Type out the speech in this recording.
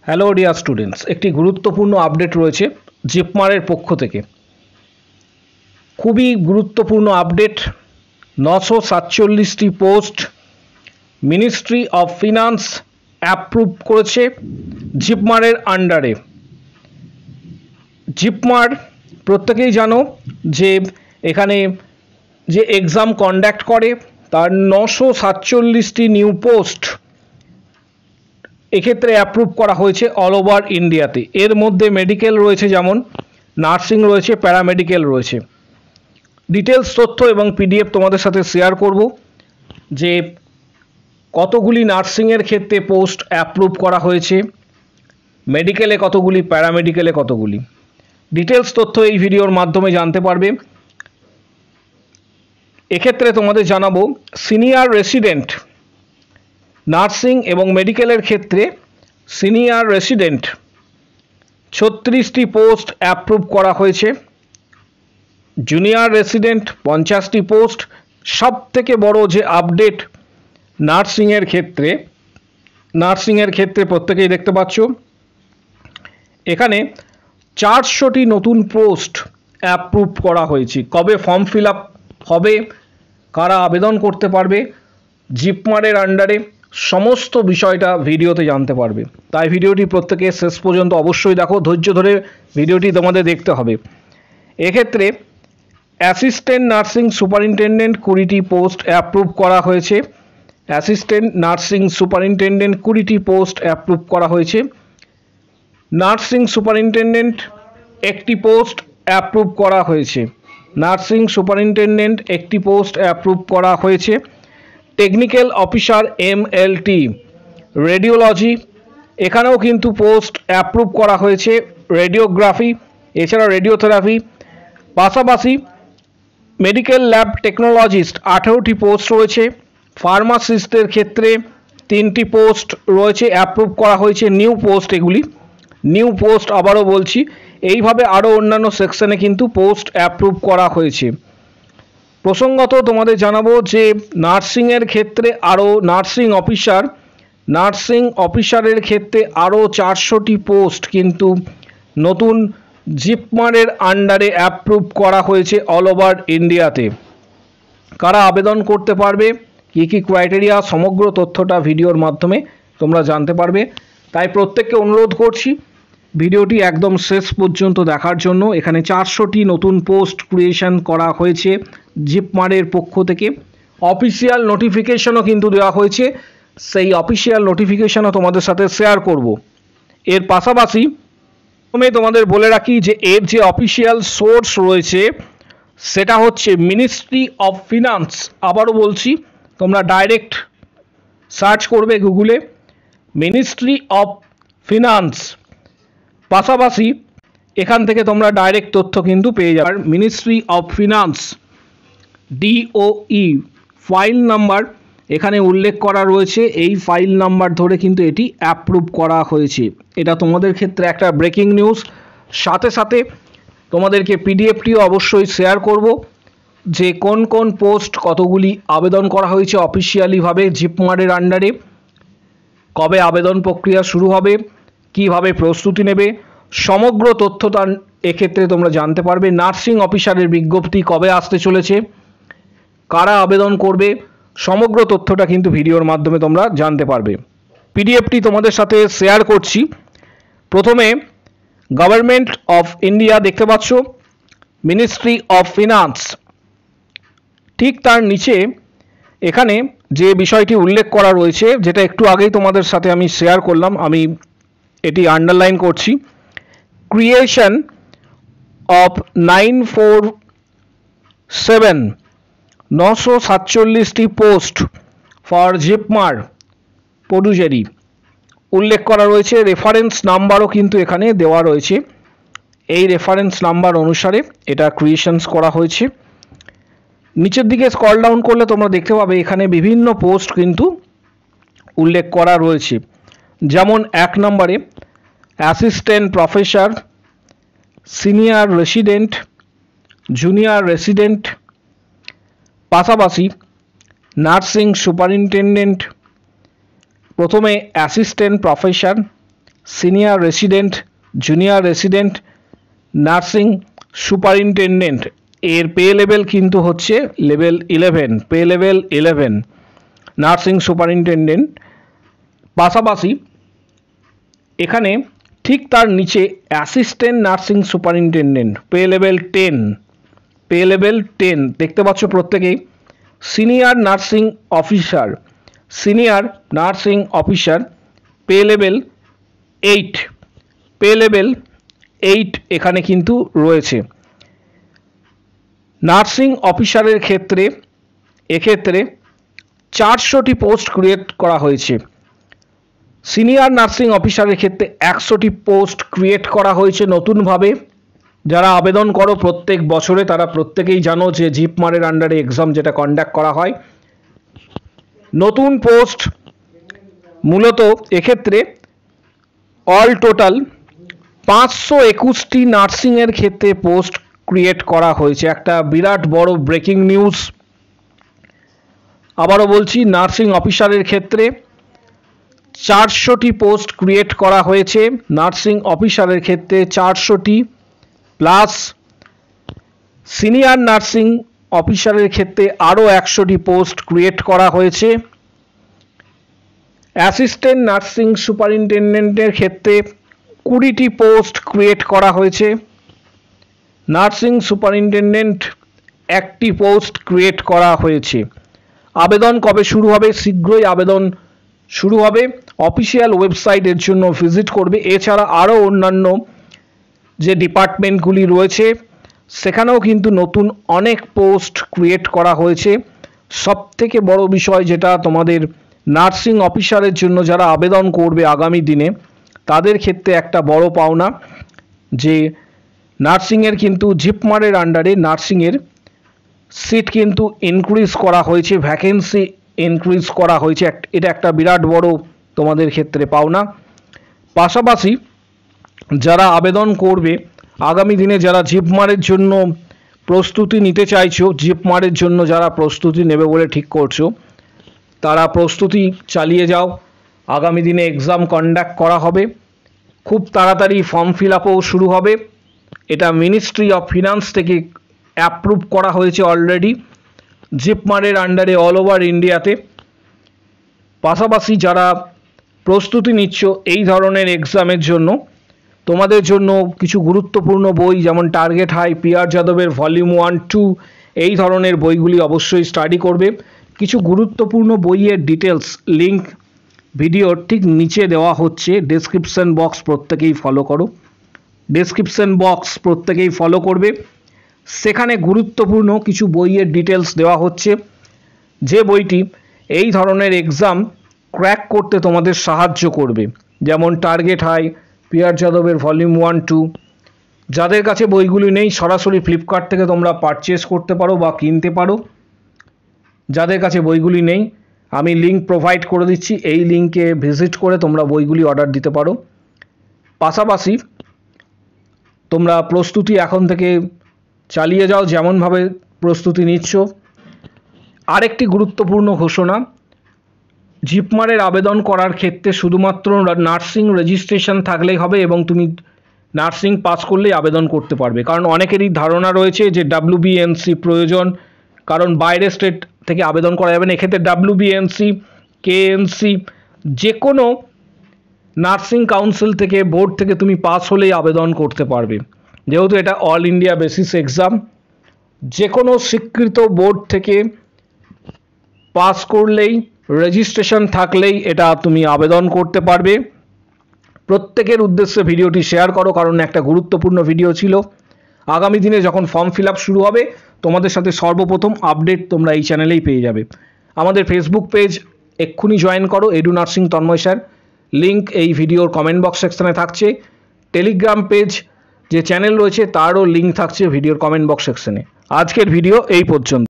Hello dear students, একটি গুরুত্বপূর্ণ update রয়েছে জিপমারের পক্ষ থেকে। খুবই গুরুত্বপূর্ণ আপডেট। 947টি post ministry of finance approve করেছে জিপমারের আন্ডারে। জিপমার প্রত্যেকেই জানো যে এখানে যে এক্সাম কন্ডাক্ট করে তার 947টি নিউ পোস্ট এক্ষেত্রে অ্যাপ্রুভ করা হয়েছে অল ওভার ইন্ডিয়াতে। এর মধ্যে মেডিকেল রয়েছে, যেমন নার্সিং রয়েছে, প্যারামেডিকেল রয়েছে। ডিটেলস তথ্য এবং পিডিএফ তোমাদের সাথে শেয়ার করব যে কতগুলি নার্সিংয়ের ক্ষেত্রে পোস্ট অ্যাপ্রুভ করা হয়েছে, মেডিকেলে কতগুলি, প্যারামেডিকেলে কতগুলি। ডিটেলস তথ্য এই ভিডিওর মাধ্যমে জানতে পারবে। এক্ষেত্রে তোমাদের জানাবো সিনিয়র রেসিডেন্ট নার্সিং এবং মেডিকেলের ক্ষেত্রে সিনিয়র রেসিডেন্ট 36টি পোস্ট অ্যাপ্রুভ করা হয়েছে। জুনিয়র রেসিডেন্ট 50টি পোস্ট। সব থেকে বড় যে আপডেট নার্সিংয়ের ক্ষেত্রে প্রত্যেকেই দেখতে পাচ্ছ এখানে 400টি নতুন পোস্ট অ্যাপ্রুভ করা হয়েছে। কবে ফর্ম ফিল আপ হবে, কারা আবেদন করতে পারবে জিপমারের আন্ডারে, সমস্ত বিষয়টা ভিডিওতে জানতে পারবে। তাই ভিডিওটি প্রত্যেকে শেষ পর্যন্ত অবশ্যই দেখো, ধৈর্য ধরে ভিডিওটি তোমাদের দেখতে হবে। এক্ষেত্রে অ্যাসিস্ট্যান্ট নার্সিং সুপারিনটেনডেন্ট 20টি পোস্ট অ্যাপ্রুভ করা হয়েছে। অ্যাসিস্ট্যান্ট নার্সিং সুপারিনটেনডেন্ট 20টি পোস্ট অ্যাপ্রুভ করা হয়েছে। নার্সিং সুপারিনটেনডেন্ট 1টি পোস্ট অ্যাপ্রুভ করা হয়েছে। নার্সিং সুপারিনটেনডেন্ট 1টি পোস্ট অ্যাপ্রুভ করা হয়েছে। টেকনিক্যাল অফিসার MLT রেডিওলজি, এখানেও কিন্তু পোস্ট অ্যাপ্রুভ করা হয়েছে। রেডিওগ্রাফি এছাড়া রেডিওথেরাপি, পাশাপাশি মেডিকেল ল্যাব টেকনোলজিস্ট 18টি পোস্ট রয়েছে। ফার্মাসিস্টের ক্ষেত্রে 3টি পোস্ট রয়েছে, অ্যাপ্রুভ করা হয়েছে। নিউ পোস্ট, এগুলি নিউ পোস্ট, আবারও বলছি। এইভাবে আরও অন্যান্য সেকশনে কিন্তু পোস্ট অ্যাপ্রুভ করা হয়েছে। প্রসঙ্গত তোমাদের জানাবো যে নার্সিংয়ের ক্ষেত্রে আরও নার্সিং অফিসারের ক্ষেত্রে আরও 400টি পোস্ট কিন্তু নতুন জিপমারের আন্ডারে অ্যাপ্রুভ করা হয়েছে অল ওভার ইন্ডিয়াতে। কারা আবেদন করতে পারবে, কী কী ক্রাইটেরিয়া, সমগ্র তথ্যটা ভিডিওর মাধ্যমে তোমরা জানতে পারবে। তাই প্রত্যেককে অনুরোধ করছি ভিডিওটি একদম শেষ পর্যন্ত দেখার জন্য। এখানে 400টি নতুন পোস্ট ক্রিয়েশন করা হয়েছে জিপমারের পক্ষ থেকে। অফিসিয়াল নোটিফিকেশনও কিন্তু দেওয়া হয়েছে, সেই অফিসিয়াল নোটিফিকেশনও তোমাদের সাথে শেয়ার করব। এর পাশাপাশি আমি তোমাদের বলে রাখি যে এর যে অফিসিয়াল সোর্স রয়েছে সেটা হচ্ছে মিনিস্ট্রি অফ ফিনান্স। আবারও বলছি, তোমরা ডাইরেক্ট সার্চ করবে গুগলে মিনিস্ট্রি অফ ফিনান্স, পাশাপাশি এখান থেকে তোমরা ডাইরেক্ট তথ্য কিন্তু পেয়ে যাবে। Ministry of finance DOE file number এখানে উল্লেখ করা রয়েছে। এই ফাইল নাম্বার ধরে কিন্তু এটি অ্যাপ্রুভ করা হয়েছে। এটা তোমাদের ক্ষেত্রে একটা ব্রেকিং নিউজ। সাথে সাথে তোমাদেরকে পিডিএফটিও অবশ্যই শেয়ার করব যে কোন কোন পোস্ট কতগুলি আবেদন করা হয়েছে অফিসিয়ালিভাবে জিপমারের আন্ডারে, কবে আবেদন প্রক্রিয়া শুরু হবে, কিভাবে প্রস্তুতি নেবে, সমগ্র তথ্যটা এক্ষেত্রে তোমরা জানতে পারবে। নার্সিং অফিসারের বিজ্ঞপ্তি কবে আসতে চলেছে, কারা আবেদন করবে, সমগ্র তথ্যটা কিন্তু ভিডিওর মাধ্যমে তোমরা জানতে পারবে। পিডিএফটি তোমাদের সাথে শেয়ার করছি। প্রথমে গভর্নমেন্ট অফ ইন্ডিয়া দেখতে পাচ্ছ, মিনিস্ট্রি অফ ফিনান্স, ঠিক তার নিচে এখানে যে বিষয়টি উল্লেখ করা রয়েছে, যেটা একটু আগেই তোমাদের সাথে আমি শেয়ার করলাম, আমি এটি আন্ডারলাইন করছি। ক্রিয়েশন অফ 947টি পোস্ট ফর জিপমার পুডুচেরি উল্লেখ করা রয়েছে। রেফারেন্স নাম্বারও কিন্তু এখানে দেওয়া রয়েছে। এই রেফারেন্স নাম্বার অনুসারে এটা ক্রিয়েশনস করা হয়েছে। নিচের দিকে স্ক্রল ডাউন করলে তোমরা দেখতে পাবে এখানে বিভিন্ন পোস্ট কিন্তু উল্লেখ করা রয়েছে। যেমন 1 নম্বরে assistant professor, senior resident, junior resident, পাশাপাশি নার্সিং সুপারিনটেনডেন্ট, প্রথমে assistant professor, senior resident, junior resident, nursing superintendent এর পে লেভেল কিন্তু হচ্ছে level 11, pay level 11 nursing superintendent. পাশাপাশি এখানে ঠিক তার নিচে assistant nursing superintendent pay level 10, pay level 10 দেখতে পাচ্ছ প্রত্যেকেই। Senior nursing officer, senior nursing officer pay level 8, pay level 8 এখানে কিন্তু রয়েছে। নার্সিং অফিসারের ক্ষেত্রে এক্ষেত্রে 400টি পোস্ট ক্রিয়েট করা হয়েছে। সিনিয়র নার্সিং অফিসারের ক্ষেত্রে 100টি পোস্ট ক্রিয়েট করা হয়েছে নতুনভাবে। যারা আবেদন করো প্রত্যেক বছরে তারা প্রত্যেকেই জানো যে জিপমারের আন্ডারে এক্সাম যেটা কন্ডাক্ট করা হয়। নতুন পোস্ট মূলত এক্ষেত্রে অল টোটাল 521টি নার্সিংয়ের ক্ষেত্রে পোস্ট ক্রিয়েট করা হয়েছে। একটা বিরাট বড় ব্রেকিং নিউজ। আবারও বলছি, নার্সিং অফিসারের ক্ষেত্রে 400টি পোস্ট ক্রিয়েট করা হয়েছে। নার্সিং অফিসারের ক্ষেত্রে 400টি প্লাস সিনিয়র নার্সিং অফিসারের ক্ষেত্রে আরও 100টি পোস্ট ক্রিয়েট করা হয়েছে। অ্যাসিস্ট্যান্ট নার্সিং সুপারিনটেন্ডেন্টের ক্ষেত্রে 20টি পোস্ট ক্রিয়েট করা হয়েছে। নার্সিং সুপারিনটেন্ডেন্ট 1টি পোস্ট ক্রিয়েট করা হয়েছে। আবেদন কবে শুরু হবে? শীঘ্রই আবেদন শুরু হবে। অফিসিয়াল ওয়েবসাইটের জন্য ভিজিট করবে। এছাড়া আরও অন্যান্য যে ডিপার্টমেন্টগুলি রয়েছে সেখানেও কিন্তু নতুন অনেক পোস্ট ক্রিয়েট করা হয়েছে। সবথেকে বড় বিষয় যেটা তোমাদের নার্সিং অফিসারের জন্য যারা আবেদন করবে আগামী দিনে তাদের ক্ষেত্রে একটা বড় পাওনা যে নার্সিংয়ের কিন্তু জিপমারের আন্ডারে নার্সিংয়ের সিট কিন্তু ইনক্রিজ করা হয়েছে, ভ্যাকেন্সি ইনক্রিজ করা হয়েছে। এটা একটা বিরাট বড় তোমাদের ক্ষেত্রে পাওনা। পাশাপাশি যারা আবেদন করবে আগামী দিনে, যারা জিপমারের জন্য প্রস্তুতি নিতে চাইছো, জিপমারের জন্য যারা প্রস্তুতি নেবে বলে ঠিক করছো, তারা প্রস্তুতি চালিয়ে যাও। আগামী দিনে এক্সাম কন্ডাক্ট করা হবে। খুব তাড়াতাড়ি ফর্ম ফিল আপও শুরু হবে। এটা মিনিস্ট্রি অফ ফিনান্স থেকে অ্যাপ্রুভ করা হয়েছে অলরেডি জিপমারের আন্ডারে অল ওভার ইন্ডিয়াতে। পাশাপাশি যারা প্রস্তুতি নিচ্ছ এই ধরনের এক্সামের জন্য, তোমাদের জন্য কিছু গুরুত্বপূর্ণ বই যেমন টার্গেট হাই, পিআর যাদবের ভলিউম 1, 2 এই ধরনের বইগুলি অবশ্যই স্টাডি করবে। কিছু গুরুত্বপূর্ণ বইয়ের ডিটেলস লিঙ্ক ভিডিওর ঠিক নিচে দেওয়া হচ্ছে। ডেসক্রিপশন বক্স প্রত্যেকেই ফলো করো, ডেসক্রিপশন বক্স প্রত্যেকেই ফলো করবে। সেখানে গুরুত্বপূর্ণ কিছু বইয়ের ডিটেলস দেওয়া হচ্ছে, যে বইটি এই ধরনের এক্সাম ক্র্যাক করতে তোমাদের সাহায্য করবে। যেমন টার্গেট হাই, পিআর যাদবের ভলিউম 1, 2। যাদের কাছে বইগুলি নেই সরাসরি ফ্লিপকার্ট থেকে তোমরা পারচেস করতে পারো বা কিনতে পারো। যাদের কাছে বইগুলি নেই আমি লিঙ্ক প্রোভাইড করে দিচ্ছি, এই লিঙ্কে ভিজিট করে তোমরা বইগুলি অর্ডার দিতে পারো। পাশাপাশি তোমরা প্রস্তুতি এখন থেকে চালিয়ে যাও যেমনভাবে প্রস্তুতি নিচ্ছ। আরেকটি গুরুত্বপূর্ণ ঘোষণা, জিপমারের আবেদন করার ক্ষেত্রে শুধুমাত্র নার্সিং রেজিস্ট্রেশন থাকলেই হবে এবং তুমি নার্সিং পাস করলেই আবেদন করতে পারবে। কারণ অনেকেরই ধারণা রয়েছে যে WBNC প্রয়োজন, কারণ বাইরে স্টেট থেকে আবেদন করা যাবে না। এক্ষেত্রে WBNC, KNC যে কোনো নার্সিং কাউন্সিল থেকে, বোর্ড থেকে তুমি পাস হলেই আবেদন করতে পারবে। যেহেতু এটা অল ইন্ডিয়া বেসিস এক্সাম, যে কোনো স্বীকৃত বোর্ড থেকে পাস করলেই, রেজিস্ট্রেশন থাকলেই এটা তুমি আবেদন করতে পারবে। প্রত্যেকের উদ্দেশ্যে ভিডিওটি শেয়ার করো, কারণ একটা গুরুত্বপূর্ণ ভিডিও ছিল। আগামী দিনে যখন ফর্ম ফিল আপ শুরু হবে তোমাদের সাথে সর্বপ্রথম আপডেট তোমরা এই চ্যানেলেই পেয়ে যাবে। আমাদের ফেসবুক পেজ এক্ষুনি জয়েন করো, edu nursing Tanmoy sir, link এই ভিডিওর কমেন্ট বক্স সেকশনে থাকছে। টেলিগ্রাম পেজ যে চ্যানেল রয়েছে তারও লিঙ্ক থাকছে ভিডিওর কমেন্ট বক্স সেকশনে। আজকের ভিডিও এই পর্যন্ত।